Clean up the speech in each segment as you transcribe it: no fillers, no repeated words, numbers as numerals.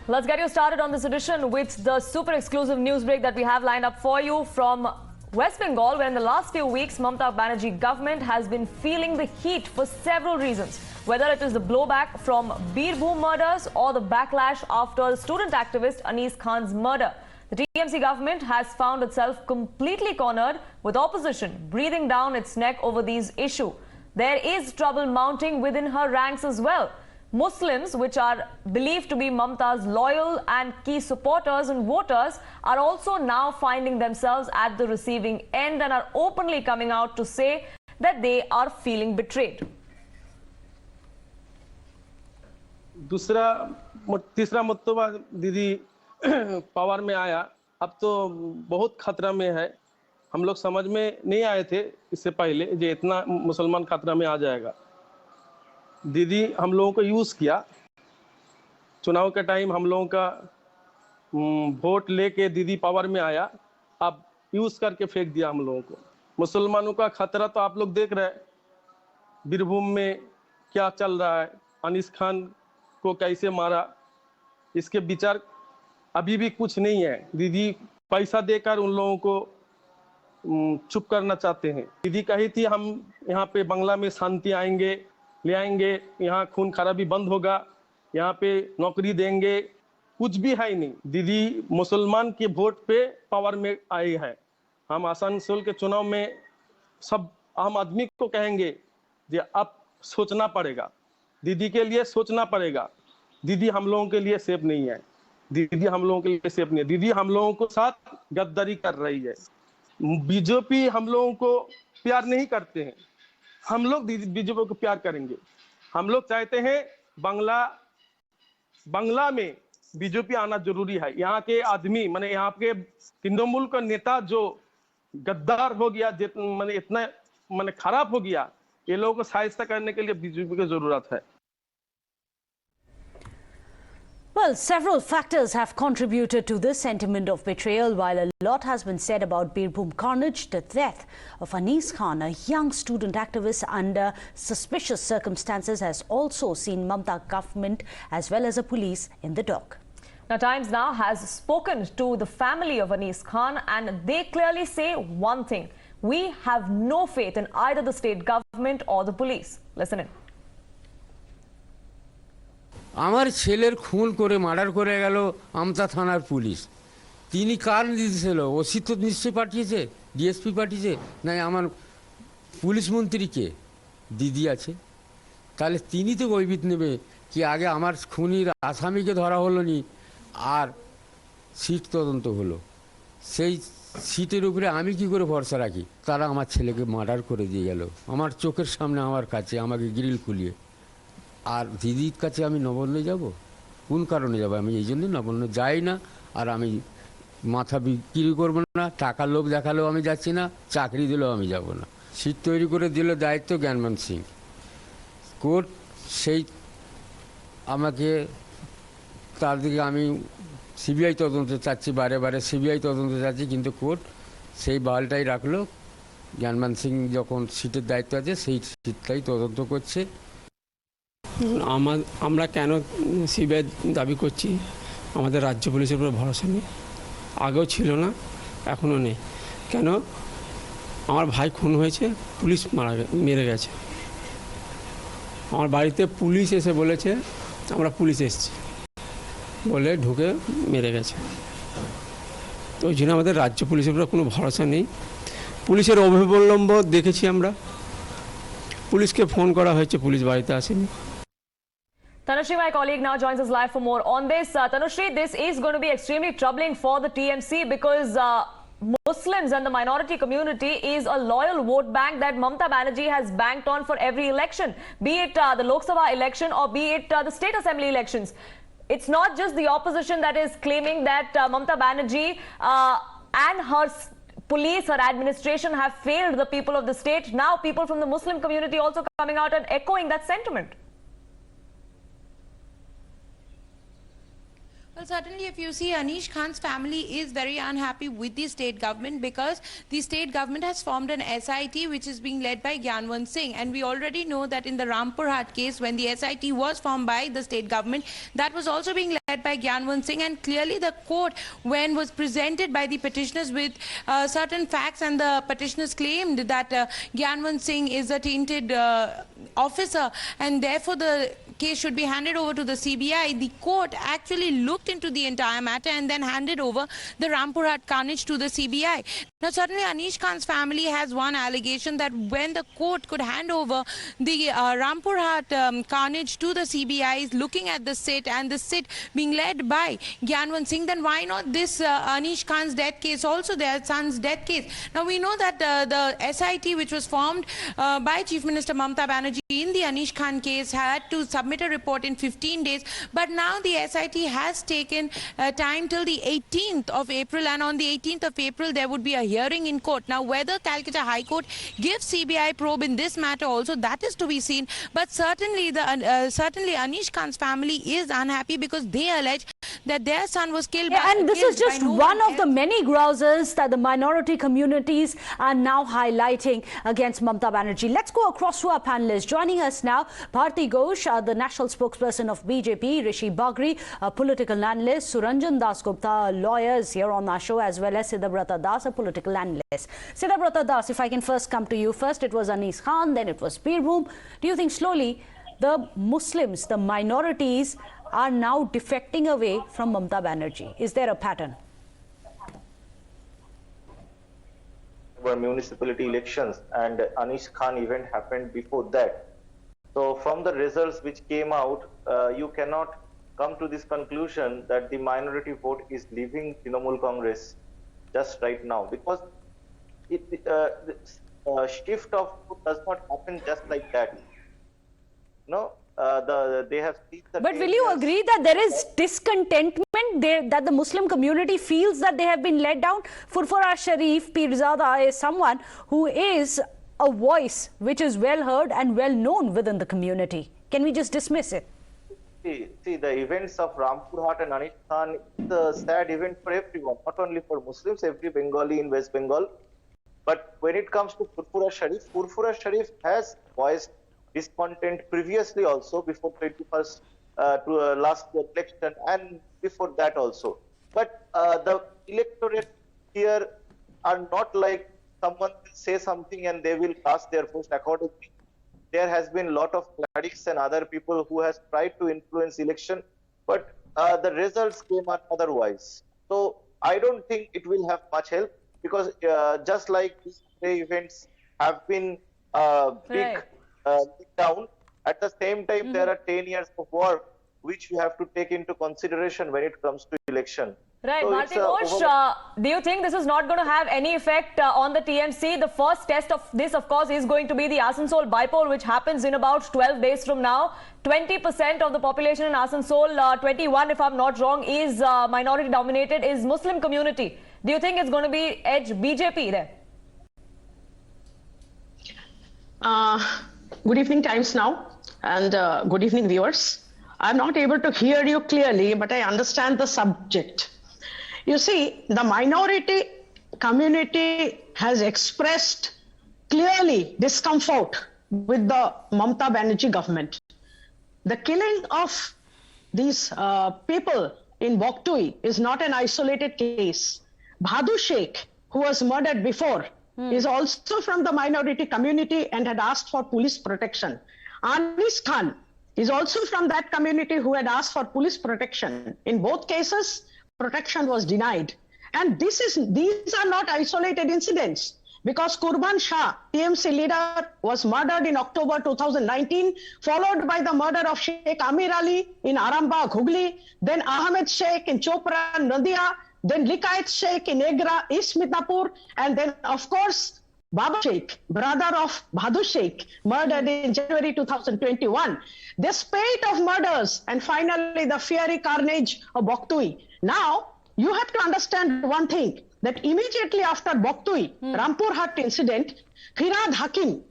Let's get you started on this edition with the super exclusive news break that we have lined up for you from West Bengal, where in the last few weeks, Mamata Banerjee government has been feeling the heat for several reasons. Whether it is the blowback from Birbhum murders or the backlash after the student activist Anis Khan's murder, the TMC government has found itself completely cornered, with opposition breathing down its neck over these issues. There is trouble mounting within her ranks as well. Muslims, which are believed to be Mamata's loyal and key supporters and voters, are also now finding themselves at the receiving end and are openly coming out to say that they are feeling betrayed. तीसरा मुद्दा दीदी power में आया, अब तो बहुत खतरा में है। हम लोग समझ में नहीं आए थे इससे पहले जो इतना मुसलमान खतरा में आ जाएगा। दीदी हम लोगों को यूज़ किया, चुनाव के टाइम हम लोगों का वोट लेके दीदी पावर में आया, अब यूज़ करके फेंक दिया हम लोगों को। मुसलमानों का खतरा तो आप लोग देख रहे हैं, बीरभूम में क्या चल रहा है, अनीस खान को कैसे मारा, इसके विचार अभी भी कुछ नहीं है। दीदी पैसा देकर उन लोगों को चुप करना चाहते हैं। दीदी कही थी हम यहाँ पे बंगला में शांति आएंगे, ले आएंगे, यहाँ खून खराबी बंद होगा, यहाँ पे नौकरी देंगे, कुछ भी है ही नहीं। दीदी मुसलमान के वोट पे पावर में आई है। हम आसनसोल के चुनाव में सब आम आदमी को कहेंगे कि अब सोचना पड़ेगा, दीदी के लिए सोचना पड़ेगा। दीदी हम लोगों के लिए सेफ नहीं है, दीदी हम लोगों के लिए सेफ नहीं है। दीदी हम लोगों को साथ गद्दारी कर रही है। बीजेपी हम लोगों को प्यार नहीं करते हैं, हम लोग बीजेपी को प्यार करेंगे। हम लोग चाहते हैं बंगला में बीजेपी आना जरूरी है। यहाँ के आदमी माने यहाँ के तृणमूल का नेता जो गद्दार हो गया, माने इतना माने खराब हो गया, ये लोगों को सहायता करने के लिए बीजेपी की जरूरत है। Well, several factors have contributed to this sentiment of betrayal. While a lot has been said about Birbhum carnage, the death of Anis Khan, a young student activist under suspicious circumstances, has also seen Mamata government as well as the police in the dock. Now, Times Now has spoken to the family of Anis Khan, and they clearly say one thing: we have no faith in either the state government or the police. Listen in. আমার ছেলের খুন করে murder করে গেল আমতা থানার police. তিনি কার নির্দেশ ছিল? ওসি তো নিশ্চয়ই পাঠিয়েছে, ডিএসপি পাঠিয়েছে, না আমার পুলিশ মন্ত্রীকে দিদি আছে, তাহলে তিনি তো কৈফিয়ত নেবে কি আগে আমার খুনির আসামিকে ধরা হলো নি আর সিট তদন্ত হলো, সেই সিটের উপরে আমি কি করে ভরসা রাখি? তারা আমার ছেলেকে মার্ডার করে দিয়ে গেল আমার চোখের সামনে, আমার কাছে, আমাকে গ্রিল খুলিয়ে। আর দিদির কাছে আমি নবান্নে যাব? কোন কারণে যাব? আমি এই জন্যই নবান্নে যাই না। আর আমি মাথা বিক্রি করবো না, টাকার লোভ দেখালেও আমি যাচ্ছি না, চাকরি দিলেও আমি যাব না। সিট তৈরি করে দিল দায়িত্ব জ্ঞানমান সিং। কোর্ট সেই আমাকে, তার দিকে আমি সিবিআই তদন্ত চাচ্ছি, বারে বারে সিবিআই তদন্ত চাচ্ছি, কিন্তু কোর্ট সেই বালটাই রাখলো। জ্ঞানমান সিং যখন সিটের দায়িত্ব আছে সেই সিটটাই তদন্ত করছে। আমরা কেন সিবিআই দাবি করছি? আমাদের রাজ্য পুলিশের উপর ভরসা নেই, আগেও ছিল না, এখনও নেই। কেন? আমার ভাই খুন হয়েছে, পুলিশ মেরে গেছে। আমার বাড়িতে পুলিশ এসে বলেছে আমরা পুলিশ এসেছি বলে ঢুকে মেরে গেছে। তো ওই জন্য আমাদের রাজ্য পুলিশের উপর কোনো ভরসা নেই। পুলিশের অভিবলম্ব দেখেছি আমরা, পুলিশকে ফোন করা হয়েছে, পুলিশ বাড়িতে আসেনি। Tanushree, my colleague, now joins us live for more on this. Tanushree, this is going to be extremely troubling for the TMC because Muslims and the minority community is a loyal vote bank that Mamata Banerjee has banked on for every election, be it the Lok Sabha election or be it the state assembly elections. It's not just the opposition that is claiming that Mamata Banerjee and her police, her administration have failed the people of the state. Now people from the Muslim community also coming out and echoing that sentiment. Well, certainly, if you see, Anish Khan's family is very unhappy with the state government because the state government has formed an SIT which is being led by Gyanwant Singh. And we already know that in the Rampur Hat case, when the SIT was formed by the state government, that was also being led by Gyanwant Singh. And clearly the court, when was presented by the petitioners with certain facts, and the petitioners claimed that Gyanwant Singh is a tainted officer, and therefore the case should be handed over to the CBI. The court actually looked into the entire matter and then handed over the Rampur Hat carnage to the CBI. Now, certainly Anish Khan's family has one allegation that when the court could hand over the Rampur Hat carnage to the CBI, looking at the sit, and the sit being led by Gyanwant Singh, then why not this Anish Khan's death case also, their son's death case? Now, we know that the SIT which was formed by Chief Minister Mamata Banerjee in the Anish Khan case had to submit a report in 15 days, but now the SIT has taken time till the 18th of April, and on the 18th of April there would be a hearing in court. Now, whether Calcutta High Court gives CBI probe in this matter also, that is to be seen, but certainly certainly Anish Khan's family is unhappy because they allege that their son was killed by... And this is just one of the many grouses that the minority communities are now highlighting against Mamata Banerjee. Let's go across to our panelists. Joining us now, Bharti Ghosh, the national spokesperson of BJP, Rishi Bagri, a political analyst, Suranjan Das Gupta, lawyers here on our show, as well as Siddharbrata Das, a political analyst. Siddharbrata Das, if I can first come to you. First it was Anish Khan, then it was Birbhum. Do you think slowly the Muslims, the minorities, are now defecting away from Mamata Banerjee? Is there a pattern? Were municipality elections, and Anish Khan event happened before that. So from the results which came out, you cannot come to this conclusion that the minority vote is leaving Trinamool Congress just right now, because the shift of vote does not happen just like that. No, they have seen the... But will you agree that there is discontentment there, that the Muslim community feels that they have been let down? Furfura Sharif Pirzada is someone who is a voice which is well heard and well known within the community. Can we just dismiss it? See, the events of Rampur Hat and Anish Khan is a sad event for everyone, not only for Muslims, every Bengali in West Bengal. But when it comes to Furfura Sharif has voiced discontent previously also, before 21st last election, and before that also. But the electorate here are not like someone will say something and they will cast their vote accordingly. There has been a lot of clerics and other people who has tried to influence election, but the results came out otherwise. So I don't think it will have much help, because just like these events have been big down, at the same time there are 10 years of work which you have to take into consideration when it comes to election. Right, So Bharti Ghosh, do you think this is not going to have any effect on the TMC? The first test of this, of course, is going to be the Asansol bypoll, which happens in about 12 days from now. 20% of the population in Asansol, 21 if I'm not wrong, is minority dominated, is Muslim community. Do you think it's going to be edge BJP there? Good evening, Times Now, and good evening, viewers. I'm not able to hear you clearly, but I understand the subject. You see, the minority community has expressed clearly discomfort with the Mamata Banerjee government. The killing of these people in Boktui is not an isolated case. Bhadu Sheikh, who was murdered before, is also from the minority community and had asked for police protection. Anish Khan is also from that community who had asked for police protection. In both cases, protection was denied. And these are not isolated incidents, because Kurban Shah, TMC leader, was murdered in October 2019, followed by the murder of Sheikh Amir Ali in Arambagh, Hooghly, then Ahmed Sheikh in Chopra, Nadia, then Likayat Sheikh in Egra, East Midnapur, and then, of course, Baba Sheikh, brother of Bhadu Sheikh, murdered in January 2021. The spate of murders, and finally the fiery carnage of Boktui. Now, you have to understand one thing, that immediately after Boktui, Rampur Hat incident, Firhad Hakim,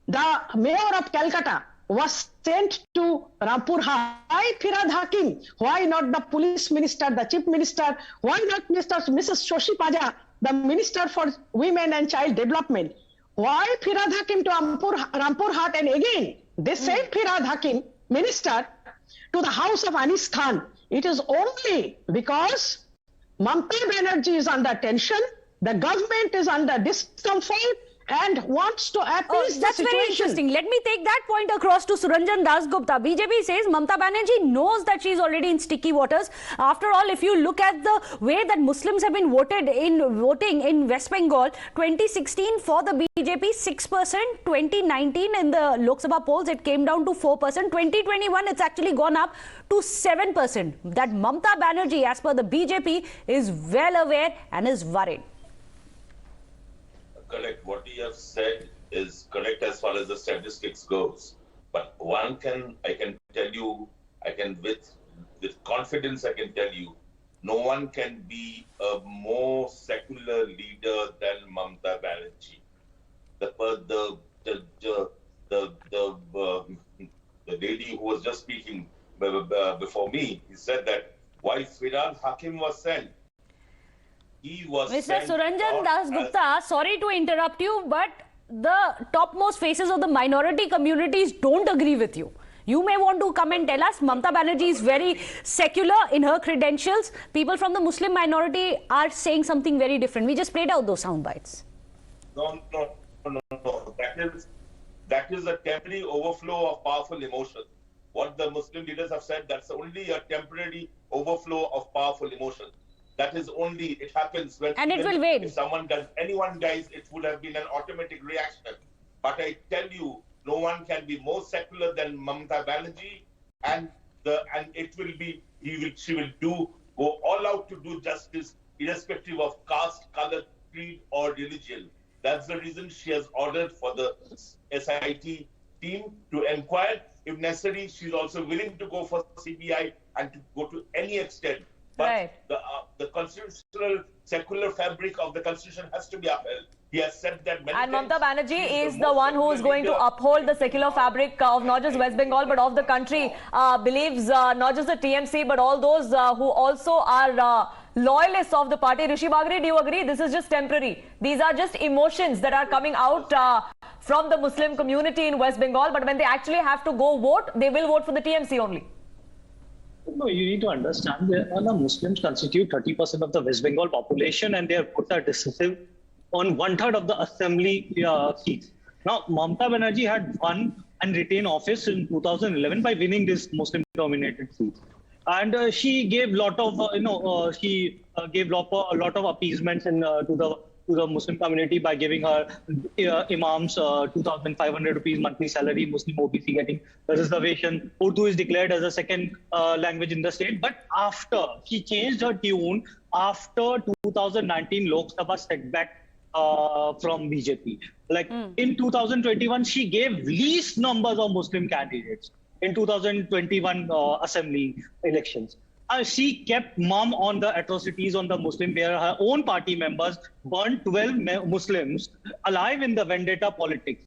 the mayor of Calcutta, was sent to Rampur Hat. Why Firhad Hakim? Why not the police minister, the chief minister? Why not Mrs. Shoshi Paja, the minister for women and child development? Why Firhad Hakim to Rampur Hat? And again, they sent Firhad Hakim, minister, to the house of Anis Khan. It is only because Mamata Banerjee is under tension, the government is under discomfort and wants to appease the that's situation. very interesting. Let me take that point across to Suranjan Dasgupta. BJP says Mamata Banerjee knows that she is already in sticky waters. After all, if you look at the way that Muslims have been voting in West Bengal, 2016 for the BJP 6%, 2019 in the Lok Sabha polls it came down to 4%, 2021 it's actually gone up to 7%. That Mamata Banerjee, as per the BJP, is well aware and is worried. Correct. What you have said is correct as far as the statistics goes. But I can tell you, with confidence, I can tell you, no one can be a more secular leader than Mamata Banerjee. The lady who was just speaking before me, he said that while Firhad Hakim was sent, he was Mr. Suranjan Dasgupta, sorry to interrupt you, but the topmost faces of the minority communities don't agree with you. You may want to come and tell us. Mamata Banerjee is very secular in her credentials. People from the Muslim minority are saying something very different. We just played out those sound bites. No. That is a temporary overflow of powerful emotion. What the Muslim leaders have said, that's only a temporary overflow of powerful emotion. That is only, it happens when and it will wane. If anyone dies, it would have been an automatic reaction. But I tell you, no one can be more secular than Mamata Banerjee, and she will go all out to do justice, irrespective of caste, color, creed, or religion. That's the reason she has ordered for the SIT team to inquire. If necessary, she's also willing to go for CBI and to go to any extent. But the constitutional secular fabric of the constitution has to be upheld. He has said that many and times. Mamata Banerjee is the one who is going to uphold the secular fabric of not just West Bengal but of the country. Believes not just the TMC but all those who also are loyalists of the party. Rishi Bagri, do you agree? This is just temporary. These are just emotions that are coming out from the Muslim community in West Bengal. But when they actually have to go vote, they will vote for the TMC only. No, you need to understand that the Muslims constitute 30% of the West Bengal population and their votes are decisive on 1/3 of the assembly seats. Now, Mamata Banerjee had won and retained office in 2011 by winning this Muslim-dominated seats, and she gave lot of a lot of appeasements to the Muslim community by giving her imams 2,500 rupees monthly salary, Muslim OBC getting the reservation. Urdu is declared as a second language in the state. But after she changed her tune after 2019 Lok Sabha setback from BJP. Like in 2021, she gave least numbers of Muslim candidates in 2021 assembly elections. She kept mum on the atrocities on the Muslim, where her own party members burned 12 Muslims alive in the vendetta politics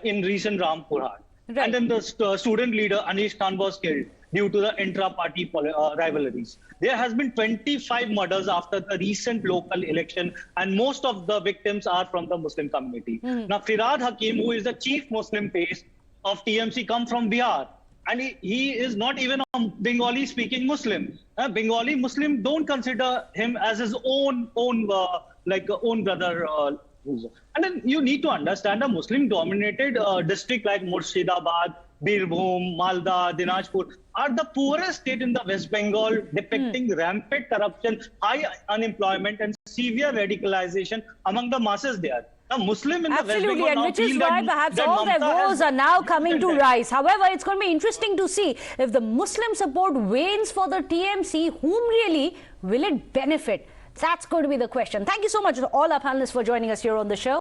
in recent Rampur Hat. Right. And then the student leader Anis Khan was killed due to the intra-party rivalries. There has been 25 murders after the recent local election, and most of the victims are from the Muslim community. Now, Firhad Hakim, who is the chief Muslim face of TMC, come from Bihar. And he is not even a Bengali-speaking Muslim. Bengali Muslim don't consider him as his own brother. And then you need to understand a Muslim-dominated district like Murshidabad, Birbhum, Malda, Dinajpur are the poorest state in the West Bengal, depicting rampant corruption, high unemployment, and severe radicalization among the masses there. Now, Muslim in the West Absolutely, Bengal and now which is feel why that perhaps that all their Mamata woes has are now coming to them. rise. However, it's going to be interesting to see if the Muslim support wanes for the TMC, whom really will it benefit? That's going to be the question. Thank you so much to all our panelists for joining us here on the show.